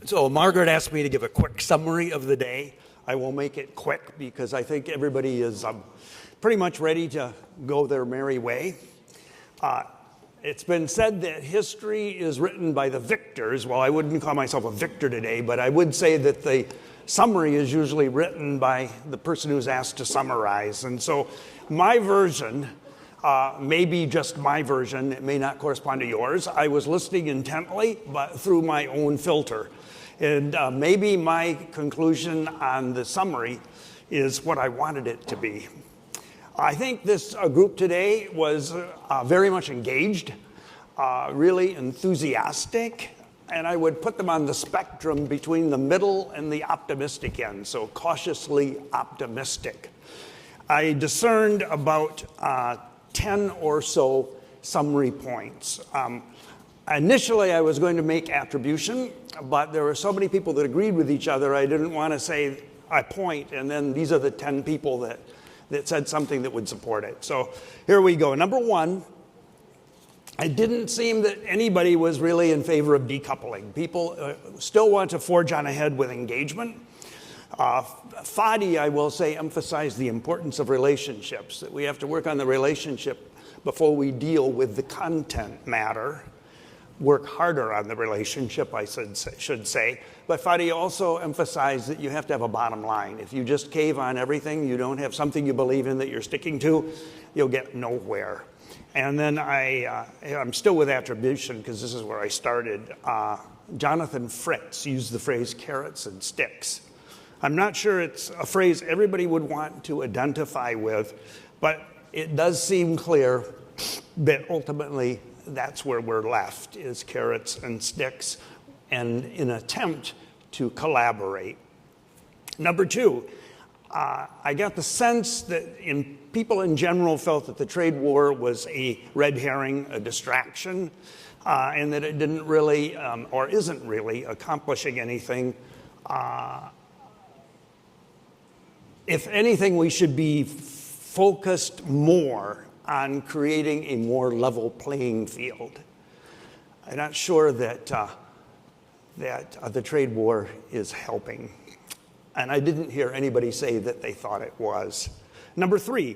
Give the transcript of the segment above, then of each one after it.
So Margaret asked me to give a quick summary of the day. I will make it quick because I think everybody is pretty much ready to go their merry way. It's been said that history is written by the victors. Well, I wouldn't call myself a victor today, but I would say that the summary is usually written by the person who's asked to summarize. And so my version may be just my version. It may not correspond to yours. I was listening intently, but through my own filter. And maybe my conclusion on the summary is what I wanted it to be. I think this group today was very much engaged, really enthusiastic, and I would put them on the spectrum between the middle and the optimistic end, so cautiously optimistic. I discerned about 10 or so summary points. Initially, I was going to make attribution, but there were so many people that agreed with each other, I didn't want to say a point, and then these are the 10 people that said something that would support it. So here we go. Number one, it didn't seem that anybody was really in favor of decoupling. People still want to forge on ahead with engagement. Fadi, I will say, emphasized the importance of relationships, that we have to work on the relationship before we deal with the content matter. Work harder on the relationship, I should say. But Fadi also emphasized that you have to have a bottom line. If you just cave on everything, you don't have something you believe in that you're sticking to, you'll get nowhere. And then I'm still with attribution because this is where I started. Jonathan Fritz used the phrase carrots and sticks. I'm not sure it's a phrase everybody would want to identify with, but it does seem clear that ultimately that's where we're left, is carrots and sticks, and an attempt to collaborate. Number two, I got the sense that people in general felt that the trade war was a red herring, a distraction, and that it didn't really, or isn't really, accomplishing anything. If anything, we should be focused more on creating a more level playing field. I'm not sure that the trade war is helping. And I didn't hear anybody say that they thought it was. Number three,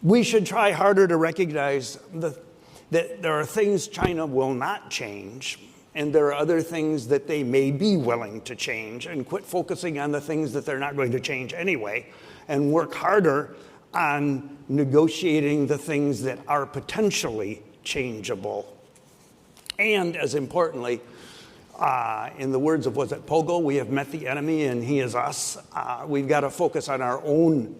we should try harder to recognize that there are things China will not change, and there are other things that they may be willing to change, and quit focusing on the things that they're not going to change anyway, and work harder on negotiating the things that are potentially changeable. And as importantly, in the words of, was it Pogo, we have met the enemy and he is us. We've got to focus on our own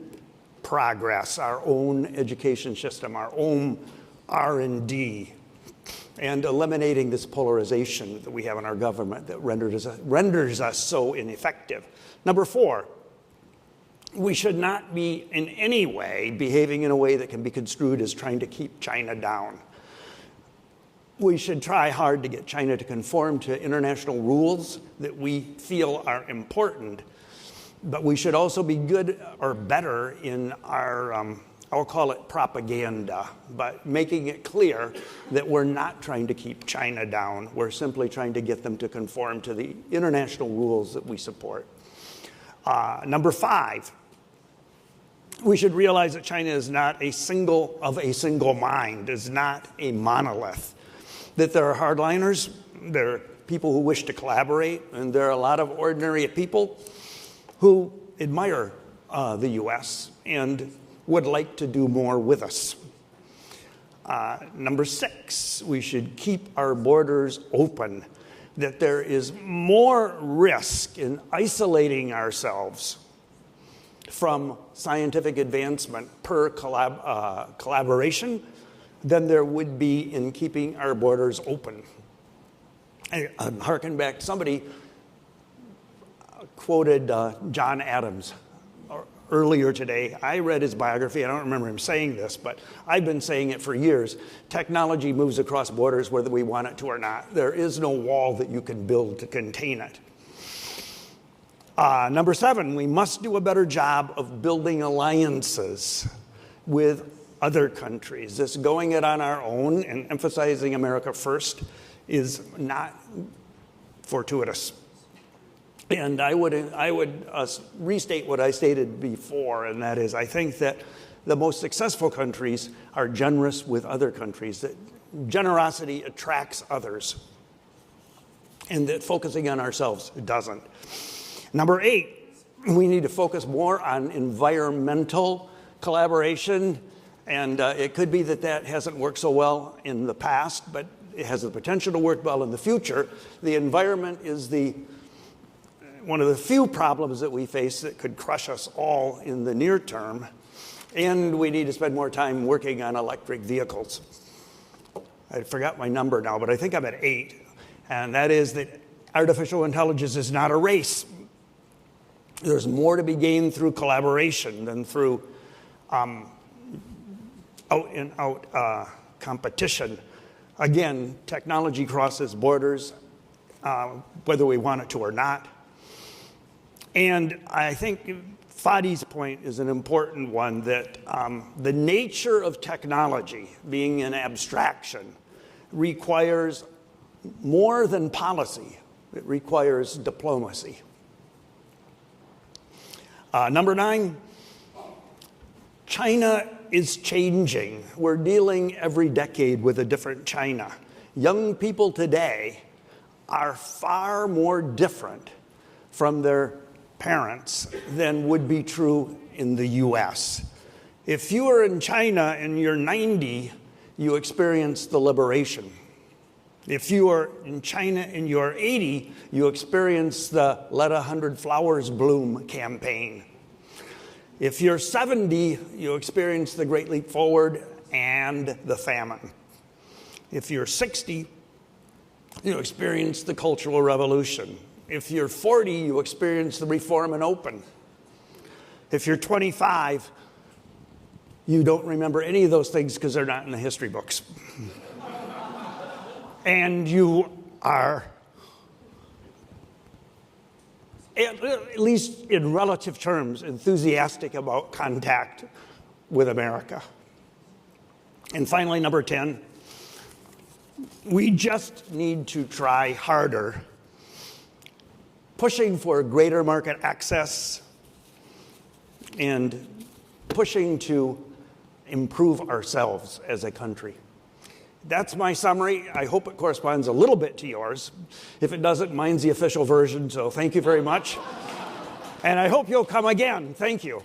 progress, our own education system, our own R&D, and eliminating this polarization that we have in our government that renders us so ineffective. Number four, we should not be in any way behaving in a way that can be construed as trying to keep China down. We should try hard to get China to conform to international rules that we feel are important, but we should also be good or better in our, I'll call it propaganda, but making it clear that we're not trying to keep China down. We're simply trying to get them to conform to the international rules that we support. Number five, we should realize that China is not a single mind, is not a monolith. That there are hardliners, there are people who wish to collaborate, and there are a lot of ordinary people who admire the U.S. and would like to do more with us. Number six, we should keep our borders open. That there is more risk in isolating ourselves from scientific advancement per collaboration than there would be in keeping our borders open. I'm harking back, somebody quoted John Adams earlier today. I read his biography. I don't remember him saying this, but I've been saying it for years. Technology moves across borders whether we want it to or not. There is no wall that you can build to contain it. Number seven, we must do a better job of building alliances with other countries. This going it on our own and emphasizing America first is not fortuitous. And I would restate what I stated before, and that is I think that the most successful countries are generous with other countries, that generosity attracts others, and that focusing on ourselves doesn't. Number 8, we need to focus more on environmental collaboration, and it could be that hasn't worked so well in the past, but it has the potential to work well in the future. The environment is one of the few problems that we face that could crush us all in the near term, and we need to spend more time working on electric vehicles. I forgot my number now, but I think I'm at 8, and that is that artificial intelligence is not a race. There's more to be gained through collaboration than through out-and-out competition. Again, technology crosses borders, whether we want it to or not. And I think Fadi's point is an important one, that the nature of technology, being an abstraction, requires more than policy. It requires diplomacy. Number 9, China is changing. We're dealing every decade with a different China. Young people today are far more different from their parents than would be true in the U.S. If you are in China and you're 90, you experience the liberation. If you are in China and you're 80, you experience the Let 100 Flowers Bloom campaign. If you're 70, you experience the Great Leap Forward and the famine. If you're 60, you experience the Cultural Revolution. If you're 40, you experience the Reform and Open. If you're 25, you don't remember any of those things because they're not in the history books. And you are, at least in relative terms, enthusiastic about contact with America. And finally, number 10, we just need to try harder, pushing for greater market access and pushing to improve ourselves as a country. That's my summary. I hope it corresponds a little bit to yours. If it doesn't, mine's the official version, so thank you very much. And I hope you'll come again. Thank you.